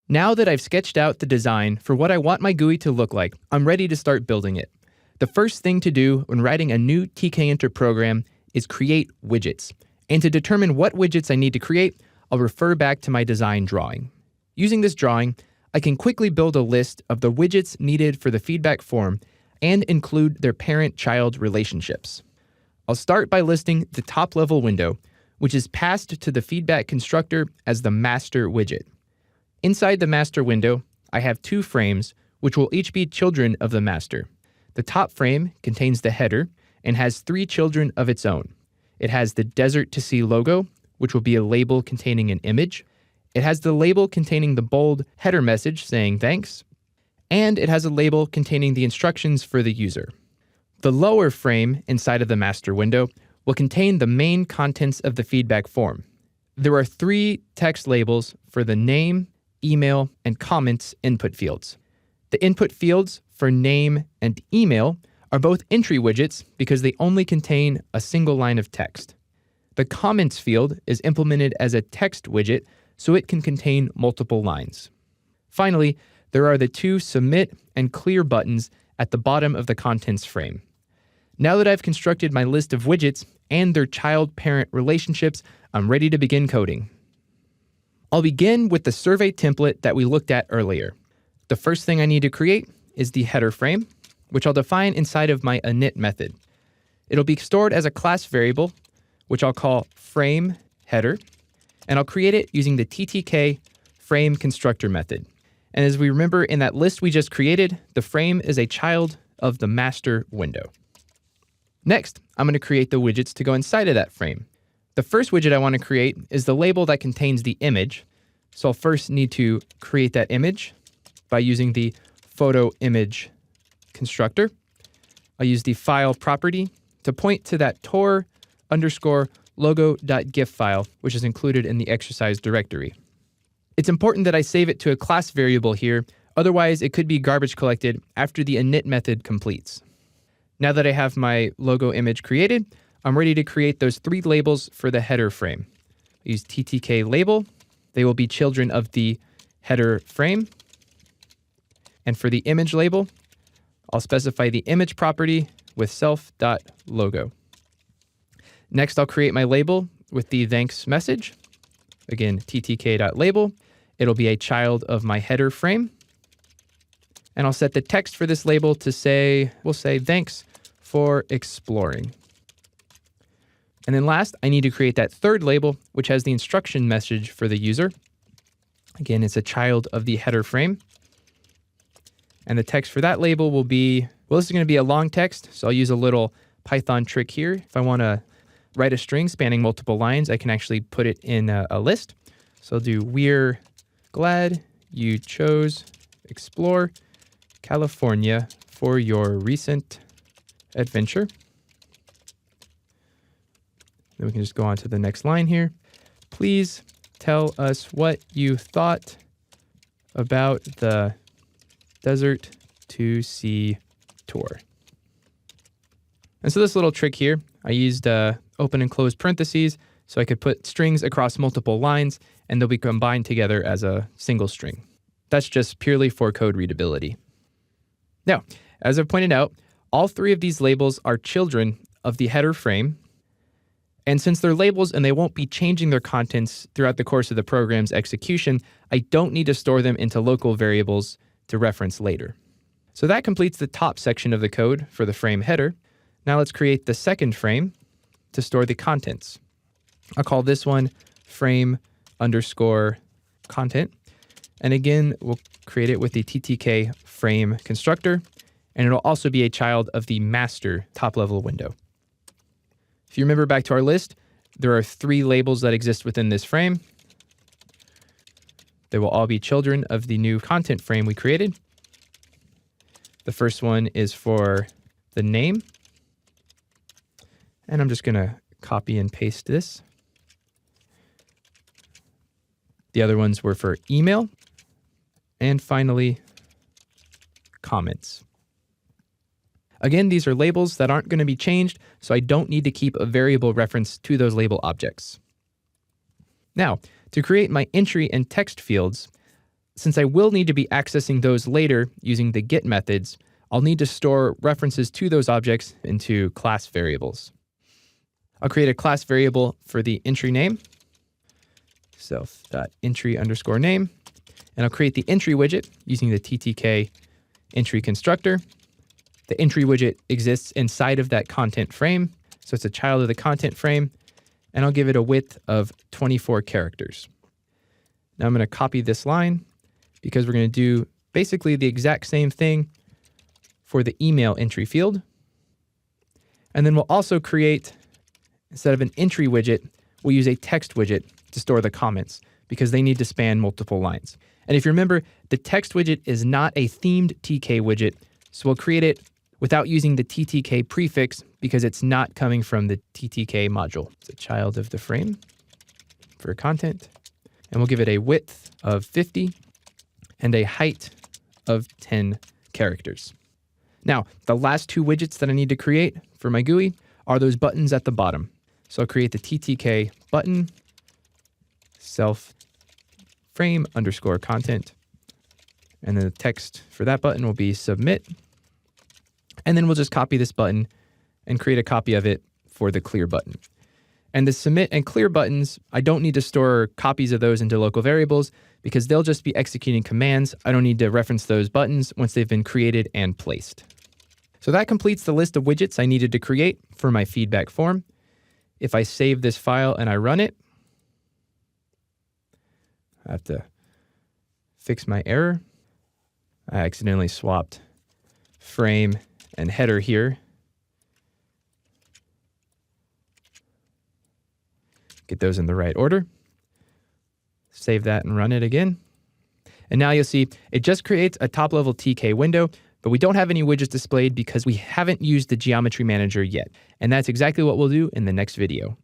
Now that I've sketched out the design for what I want my GUI to look like, I'm ready to start building it. The first thing to do when writing a new tkinter program is create widgets. And to determine what widgets I need to create, I'll refer back to my design drawing. Using this drawing, I can quickly build a list of the widgets needed for the feedback form and include their parent-child relationships. I'll start by listing the top-level window, which is passed to the feedback constructor as the master widget. Inside the master window, I have two frames, which will each be children of the master. The top frame contains the header and has three children of its own. It has the Desert to Sea logo, which will be a label containing an image. It has the label containing the bold header message saying thanks. And it has a label containing the instructions for the user. The lower frame inside of the master window will contain the main contents of the feedback form. There are three text labels for the name, email, and comments input fields. The input fields for name and email are both entry widgets because they only contain a single line of text. The comments field is implemented as a text widget, so it can contain multiple lines. Finally, there are the two submit and clear buttons at the bottom of the contents frame. Now that I've constructed my list of widgets and their child-parent relationships, I'm ready to begin coding. I'll begin with the survey template that we looked at earlier. The first thing I need to create is the header frame, which I'll define inside of my init method. It'll be stored as a class variable, which I'll call frame header, and I'll create it using the ttk frame constructor method. And as we remember in that list we just created, the frame is a child of the master window. Next, I'm going to create the widgets to go inside of that frame. The first widget I want to create is the label that contains the image. So I'll first need to create that image by using the photo image constructor. I'll use the file property to point to that tor underscore logo.gif file, which is included in the exercise directory. It's important that I save it to a class variable here, otherwise it could be garbage collected after the init method completes. Now that I have my logo image created, I'm ready to create those three labels for the header frame. I use ttk label. They will be children of the header frame. And for the image label, I'll specify the image property with self.logo. Next, I'll create my label with the thanks message. Again, ttk.label. It'll be a child of my header frame. And I'll set the text for this label to say, we'll say thanks for exploring. And then last, I need to create that third label, which has the instruction message for the user. Again, it's a child of the header frame. And the text for that label will be, well, this is going to be a long text, so I'll use a little Python trick here. If I want to write a string spanning multiple lines, I can actually put it in a list. So I'll do, we're glad you chose Explore California for your recent adventure. Then we can just go on to the next line here. Please tell us what you thought about the Desert to Sea tour. And so this little trick here, I used open and close parentheses so I could put strings across multiple lines and they'll be combined together as a single string. That's just purely for code readability. Now, as I pointed out, all three of these labels are children of the header frame. And since they're labels and they won't be changing their contents throughout the course of the program's execution, I don't need to store them into local variables to reference later. So that completes the top section of the code for the frame header. Now let's create the second frame to store the contents. I'll call this one frame underscore content. And again, we'll create it with the ttk frame constructor, and it'll also be a child of the master top-level window. If you remember back to our list, there are three labels that exist within this frame. They will all be children of the new content frame we created. The first one is for the name. And I'm just going to copy and paste this. The other ones were for email. And finally, comments. Again, these are labels that aren't going to be changed, so I don't need to keep a variable reference to those label objects. Now, to create my entry and text fields, since I will need to be accessing those later using the get methods, I'll need to store references to those objects into class variables. I'll create a class variable for the entry name, self.entry_name, and I'll create the entry widget using the TTK entry constructor. The entry widget exists inside of that content frame, so it's a child of the content frame, and I'll give it a width of 24 characters. Now I'm going to copy this line because we're going to do basically the exact same thing for the email entry field. And then we'll also create, instead of an entry widget, we'll use a text widget to store the comments because they need to span multiple lines. And if you remember, the text widget is not a themed TK widget, so we'll create it without using the TTK prefix because it's not coming from the TTK module. It's a child of the frame for content. And we'll give it a width of 50 and a height of 10 characters. Now, the last two widgets that I need to create for my GUI are those buttons at the bottom. So I'll create the TTK button, self frame underscore content, and then the text for that button will be submit. And then we'll just copy this button and create a copy of it for the clear button. And the submit and clear buttons, I don't need to store copies of those into local variables because they'll just be executing commands. I don't need to reference those buttons once they've been created and placed. So that completes the list of widgets I needed to create for my feedback form. If I save this file and I run it, I have to fix my error. I accidentally swapped frame and header here. Get those in the right order. Save that and run it again. And now you'll see it just creates a top-level TK window, but we don't have any widgets displayed because we haven't used the geometry manager yet. And that's exactly what we'll do in the next video.